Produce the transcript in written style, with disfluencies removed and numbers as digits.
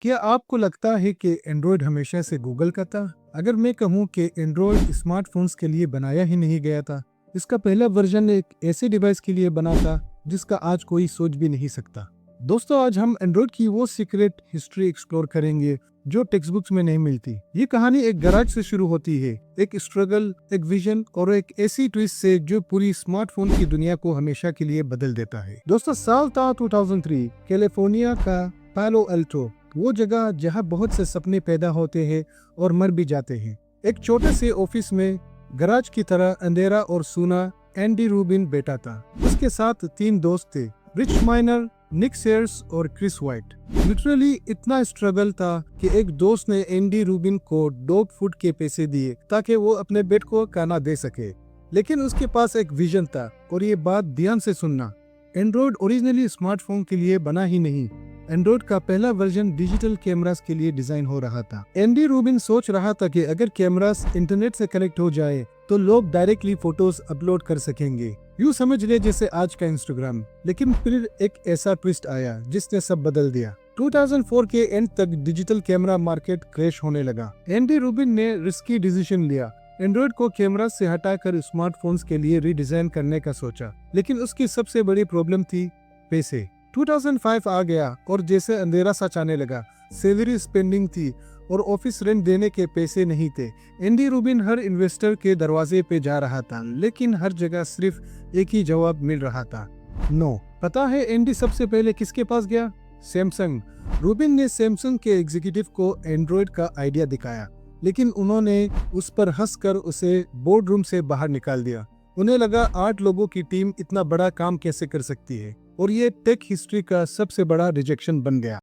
क्या आपको लगता है कि एंड्रॉयड हमेशा से गूगल का था? अगर मैं कहूँ कि एंड्रॉयड स्मार्टफोन्स के लिए बनाया ही नहीं गया था, इसका पहला वर्जन एक ऐसे डिवाइस के लिए बना था जिसका आज कोई सोच भी नहीं सकता। दोस्तों, आज हम एंड्रॉयड की वो सीक्रेट हिस्ट्री एक्सप्लोर करेंगे जो टेक्स्ट बुक्स में नहीं मिलती। ये कहानी एक गैराज से शुरू होती है, एक स्ट्रगल, एक विजन और एक ऐसी ट्विस्ट से जो पूरी स्मार्टफोन की दुनिया को हमेशा के लिए बदल देता है। दोस्तों, साल था 2003, कैलिफोर्निया का पालो अल्टो, वो जगह जहाँ बहुत से सपने पैदा होते हैं और मर भी जाते हैं। एक छोटे से ऑफिस में गराज की तरह अंधेरा और सूना एंडी रूबिन बैठा था। उसके साथ 3 दोस्त थे, रिच माइनर, निक सेयर्स और क्रिस वाइट। लिटरली इतना स्ट्रगल था कि एक दोस्त ने एंडी रूबिन को डॉग फूड के पैसे दिए ताकि वो अपने बेट को खाना दे सके। लेकिन उसके पास एक विजन था, और ये बात ध्यान से सुनना, एंड्रॉयड ओरिजिनली स्मार्टफोन के लिए बना ही नहीं। एंड्रॉयड का पहला वर्जन डिजिटल कैमरास के लिए डिजाइन हो रहा था। एंडी रूबिन सोच रहा था कि अगर कैमरास इंटरनेट से कनेक्ट हो जाए तो लोग डायरेक्टली फोटोज अपलोड कर सकेंगे, यूँ समझ ले जैसे आज का इंस्टाग्राम। लेकिन फिर एक ऐसा ट्विस्ट आया जिसने सब बदल दिया। 2004 के एंड तक डिजिटल कैमरा मार्केट क्रैश होने लगा। एंडी रूबिन ने रिस्की डिसीजन लिया, एंड्रॉयड को कैमरा से हटाकर स्मार्टफोन्स के लिए रीडिजाइन करने का सोचा। लेकिन उसकी सबसे बड़ी प्रॉब्लम थी पैसे। 2005 आ गया और जैसे अंधेरा सा छाने लगा। सैलरी स्पेंडिंग थी और ऑफिस रेंट देने के पैसे नहीं थे। एंडी रूबिन हर इन्वेस्टर के दरवाजे पे जा रहा था, लेकिन हर जगह सिर्फ एक ही जवाब मिल रहा था, नो। पता है एंडी सबसे पहले किसके पास गया? सैमसंग। रूबिन ने सैमसंग के एग्जीक्यूटिव को एंड्रॉयड का आइडिया दिखाया, लेकिन उन्होंने उस पर हंसकर उसे बोर्ड रूम से बाहर निकाल दिया। उन्हें लगा 8 लोगों की टीम इतना बड़ा काम कैसे कर सकती है, और ये टेक हिस्ट्री का सबसे बड़ा रिजेक्शन बन गया।